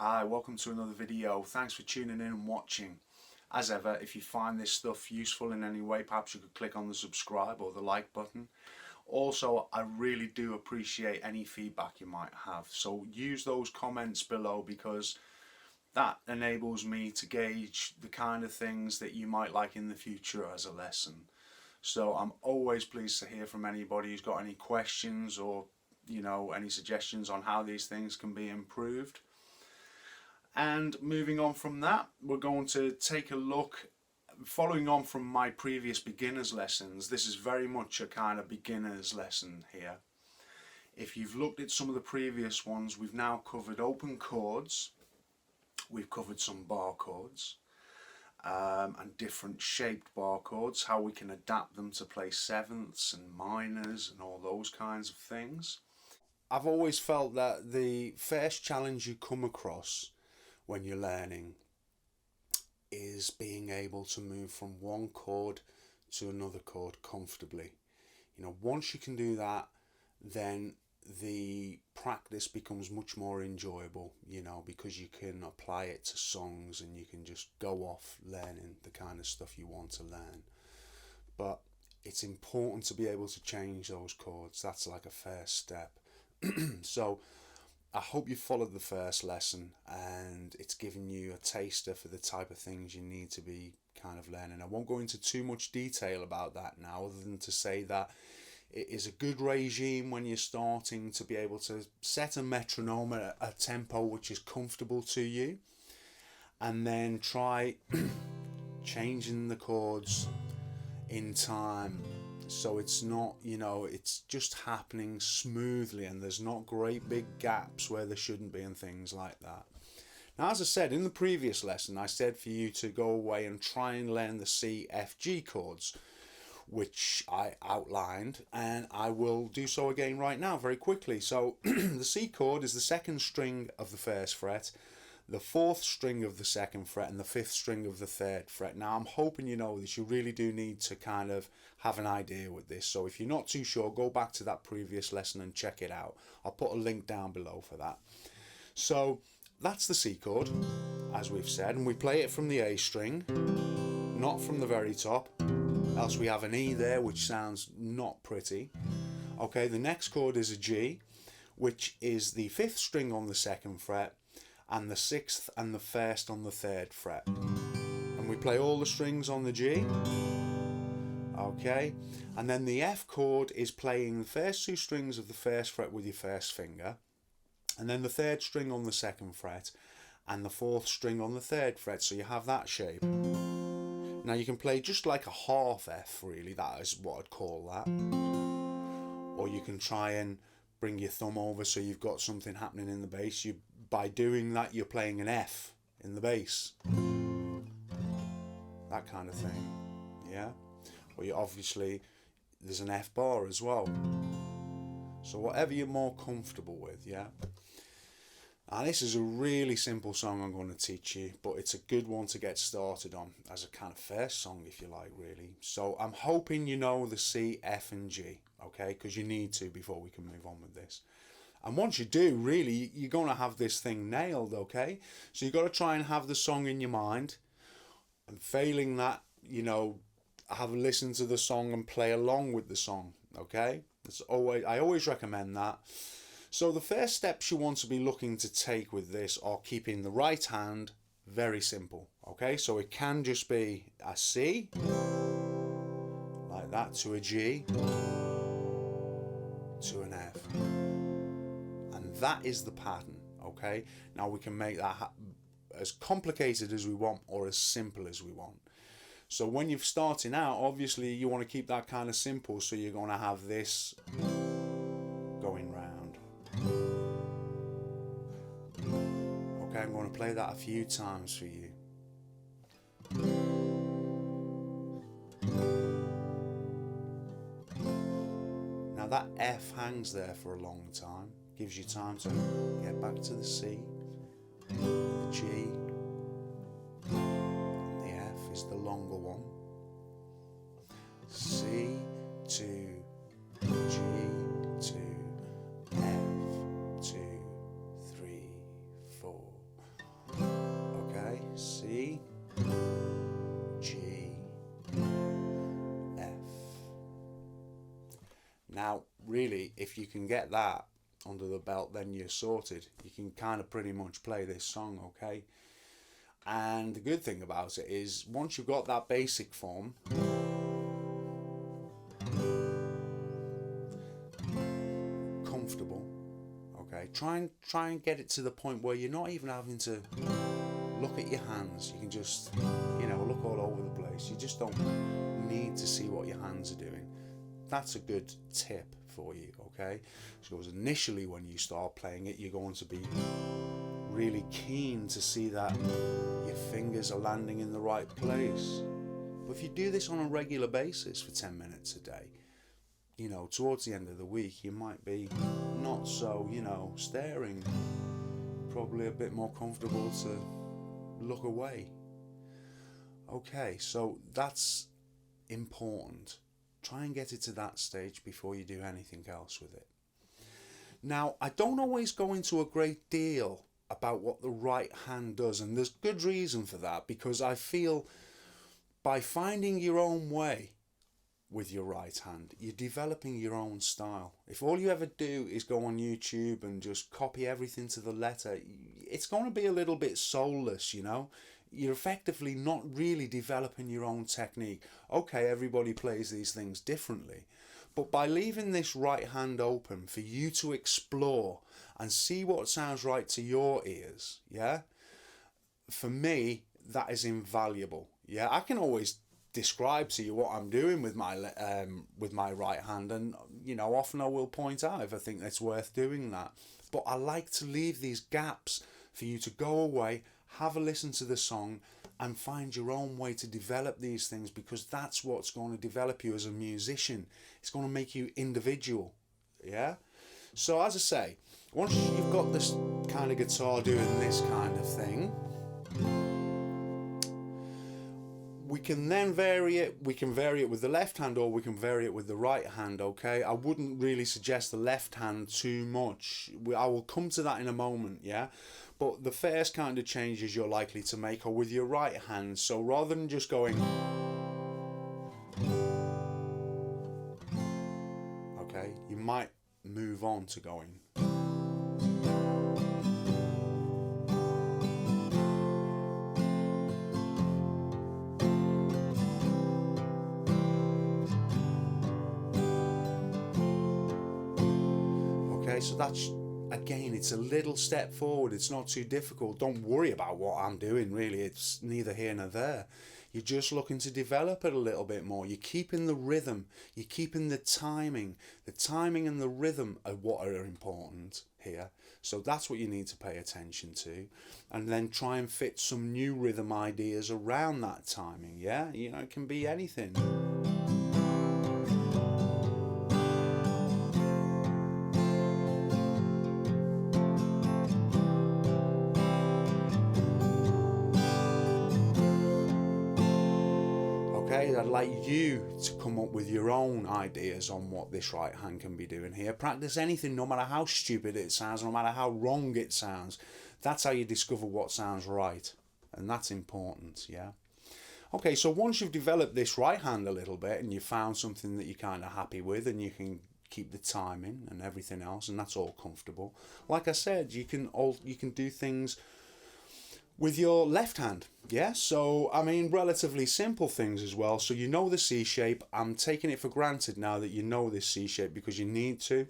Hi, welcome to another video. Thanks for tuning in and watching. As ever, if you find this stuff useful in any way, perhaps you could click on the subscribe or the like button. Also, I really do appreciate any feedback you might have, so use those comments below because that enables me to gauge the kind of things that you might like in the future as a lesson. So I'm always pleased to hear from anybody who's got any questions or any suggestions on how these things can be improved. And moving on from that, we're going to take a look, following on from my previous beginners lessons. This is very much a kind of beginners lesson here. If you've looked at some of the previous ones, we've now covered open chords, we've covered some bar chords, and different shaped bar chords, how we can adapt them to play sevenths and minors and all those kinds of things. I've always felt that the first challenge you come across when you're learning is being able to move from one chord to another chord comfortably. Once you can do that, then the practice becomes much more enjoyable, because you can apply it to songs and you can just go off learning the kind of stuff you want to learn. But it's important to be able to change those chords. That's like a first step. So I hope you followed the first lesson and it's given you a taster for the type of things you need to be kind of learning. I won't go into too much detail about that now, other than to say that it is a good regime when you're starting to be able to set a metronome at a tempo which is comfortable to you, and then try changing the chords in time. So it's not, it's just happening smoothly and there's not great big gaps where there shouldn't be and things like that. Now, as I said in the previous lesson, I said for you to go away and try and learn the C, F, G chords, which I outlined, and I will do so again right now very quickly. So the C chord is the second string of the first fret, the fourth string of the second fret, and the fifth string of the third fret. Now, I'm hoping you know this. You really do need to kind of have an idea with this. So if you're not too sure, go back to that previous lesson and check it out. I'll put a link down below for that. So that's the C chord, as we've said, and we play it from the A string, not from the very top, else we have an E there, which sounds not pretty. Okay, the next chord is a G, which is the fifth string on the second fret, and the sixth and the first on the third fret. And we play all the strings on the G. Okay, and then the F chord is playing the first two strings of the first fret with your first finger, and then the third string on the second fret, and the fourth string on the third fret, so you have that shape. Now you can play just like a half F, really, that is what I'd call that. Or you can try and bring your thumb over so you've got something happening in the bass. By doing that, you're playing an F in the bass. That kind of thing, yeah? Or obviously, there's an F bar as well. So whatever you're more comfortable with, yeah? Now this is a really simple song I'm going to teach you, but it's a good one to get started on as a kind of first song, if you like, really. So I'm hoping you know the C, F and G, okay? Because you need to before we can move on with this. And once you do, really, you're going to have this thing nailed, okay? So you've got to try and have the song in your mind. And failing that, have a listen to the song and play along with the song, okay? I always recommend that. So the first steps you want to be looking to take with this are keeping the right hand very simple, okay? So it can just be a C, like that, to a G, to an F. And that is the pattern, okay? Now we can make that as complicated as we want or as simple as we want. So when you're starting out, obviously you want to keep that kind of simple, so you're going to have this going round. Okay, I'm going to play that a few times for you. Now that F hangs there for a long time, gives you time to get back to the C, the G, and the F is the longer one. C to G to F to 3, 4. Now, really, if you can get that under the belt, then you're sorted. You can kind of pretty much play this song, okay? And the good thing about it is, once you've got that basic form, comfortable, okay, try and get it to the point where you're not even having to look at your hands. You can just, look all over the place. You just don't need to see what your hands are doing. That's a good tip for you, okay? Because initially when you start playing it, you're going to be really keen to see that your fingers are landing in the right place. But if you do this on a regular basis for 10 minutes a day, towards the end of the week, you might be not so, staring, probably a bit more comfortable to look away. Okay, so that's important. Try and get it to that stage before you do anything else with it. Now, I don't always go into a great deal about what the right hand does, and there's good reason for that, because I feel by finding your own way with your right hand, you're developing your own style. If all you ever do is go on YouTube and just copy everything to the letter, it's going to be a little bit soulless, You're effectively not really developing your own technique. Okay, everybody plays these things differently, but by leaving this right hand open for you to explore and see what sounds right to your ears, for me, that is invaluable. I can always describe to you what I'm doing with my right hand, and often I will point out if I think it's worth doing that. But I like to leave these gaps for you to go away, have a listen to the song, and find your own way to develop these things, because that's what's going to develop you as a musician. It's going to make you individual. So as I say, once you've got this kind of guitar doing this kind of thing, we can then vary it. We can vary it with the left hand, or we can vary it with the right hand, okay? I wouldn't really suggest the left hand too much. I will come to that in a moment, But the first kind of changes you're likely to make are with your right hand. So rather than just going, okay, you might move on to going. Okay, so that's, again, it's a little step forward. It's not too difficult. Don't worry about what I'm doing, really. It's neither here nor there. You're just looking to develop it a little bit more. You're keeping the rhythm. You're keeping the timing. The timing and the rhythm are what are important here. So that's what you need to pay attention to. And then try and fit some new rhythm ideas around that timing, It can be anything. I'd like you to come up with your own ideas on what this right hand can be doing here. Practice anything, no matter how stupid it sounds, no matter how wrong it sounds. That's how you discover what sounds right, and that's important, Okay, so once you've developed this right hand a little bit and you've found something that you're kind of happy with, and you can keep the timing and everything else, and that's all comfortable. Like I said, you can do things with your left hand, so relatively simple things as well. So the C shape. I'm taking it for granted now that you know this C shape, because you need to.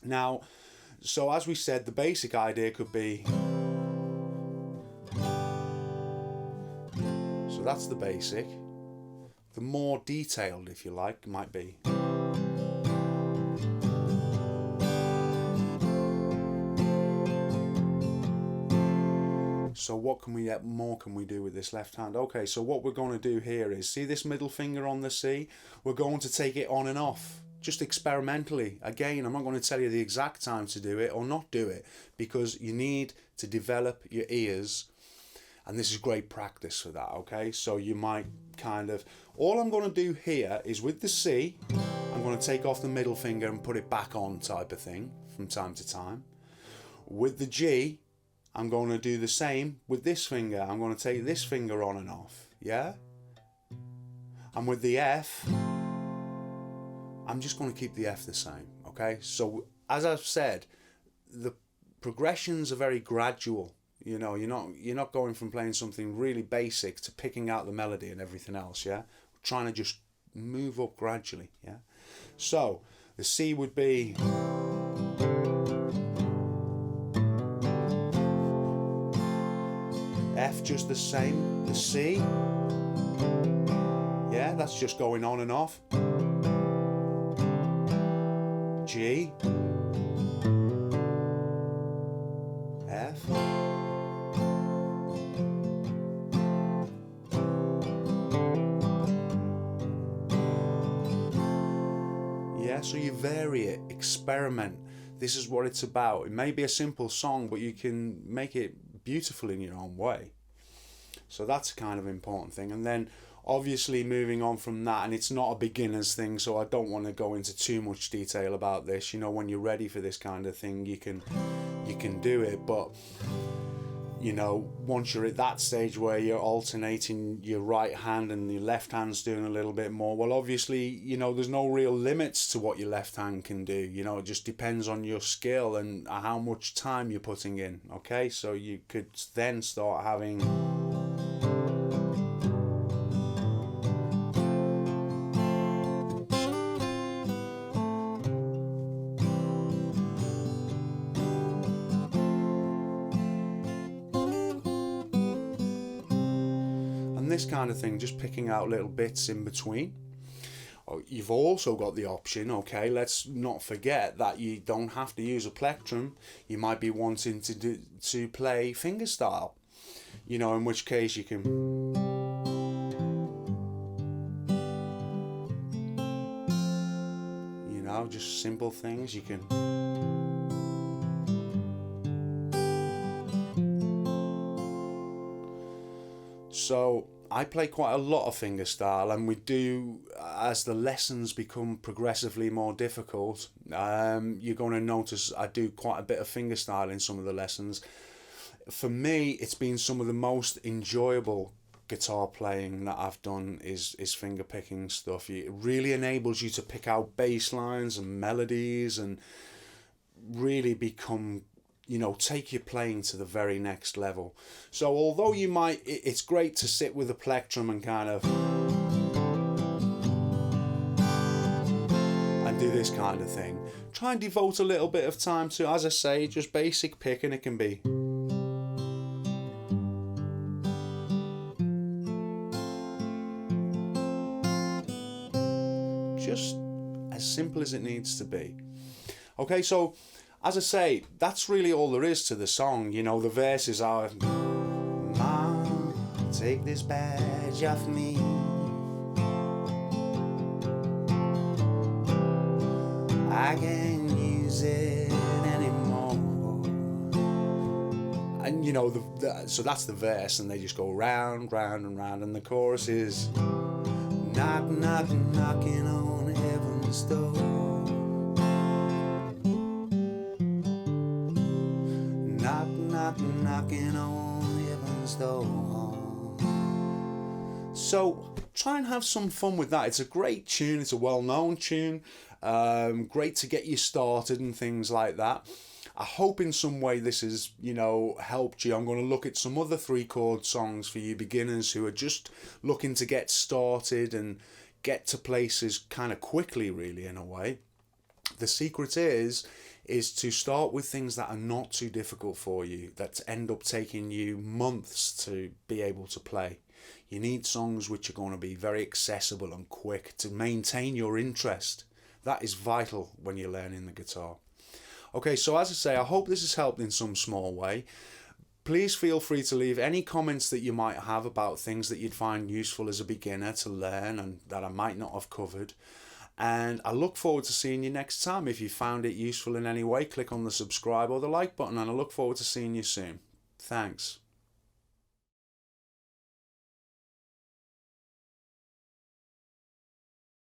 Now, so as we said, the basic idea could be, so that's the basic. The more detailed, if you like, might be, so what more can we do with this left hand? Okay, so what we're going to do here is, see this middle finger on the C? We're going to take it on and off, just experimentally. Again, I'm not going to tell you the exact time to do it or not do it, because you need to develop your ears, and this is great practice for that, okay? So you might all I'm going to do here is with the C, I'm going to take off the middle finger and put it back on, type of thing, from time to time. With the G, I'm going to do the same with this finger. I'm going to take this finger on and off, And with the F, I'm just going to keep the F the same, okay? So as I've said, the progressions are very gradual. You know, you're not going from playing something really basic to picking out the melody and everything else, yeah? We're trying to just move up gradually, yeah? So the C would be F just the same, the C, yeah, that's just going on and off. G, F, yeah, so you vary it, experiment. This is what it's about. It may be a simple song, but you can make it beautiful in your own way. So that's a kind of important thing. And then obviously moving on from that, and it's not a beginner's thing, so I don't want to go into too much detail about this. You know, when you're ready for this kind of thing, you can do it. But you know, once you're at that stage where you're alternating your right hand and your left hand's doing a little bit more, well, obviously, you know, there's no real limits to what your left hand can do. You know, it just depends on your skill and how much time you're putting in, okay? So you could then start having... this kind of thing, just picking out little bits in between. You've also got the option, okay, let's not forget that you don't have to use a plectrum. You might be wanting to play fingerstyle, you know, in which case you can, you know, just simple things you can. So I play quite a lot of fingerstyle, and we do, as the lessons become progressively more difficult, you're going to notice I do quite a bit of fingerstyle in some of the lessons. For me, it's been some of the most enjoyable guitar playing that I've done is finger picking stuff. It really enables you to pick out bass lines and melodies and really become, you know, take your playing to the very next level. So although you might, it's great to sit with a plectrum and kind of and do this kind of thing, try and devote a little bit of time to, as I say, just basic picking. It can be just as simple as it needs to be. Okay, so as I say, that's really all there is to the song. You know, the verses are, Mom, take this badge off me. I can't use it anymore. And you know, so that's the verse, and they just go round, round and round, and the chorus is, knock, knock, knocking on heaven's door. Knocking on heaven's door. So try and have some fun with that. It's a great tune. It's a well-known tune. Great to get you started and things like that. I hope in some way this has, you know, helped you. I'm going to look at some other 3-chord songs for you beginners who are just looking to get started and get to places kind of quickly, really, in a way. The secret is to start with things that are not too difficult for you, that end up taking you months to be able to play. You need songs which are going to be very accessible and quick to maintain your interest. That is vital when you're learning the guitar. Okay, so as I say, I hope this has helped in some small way. Please feel free to leave any comments that you might have about things that you'd find useful as a beginner to learn and that I might not have covered. And I look forward to seeing you next time. If you found it useful in any way, click on the subscribe or the like button, and I look forward to seeing you soon. Thanks.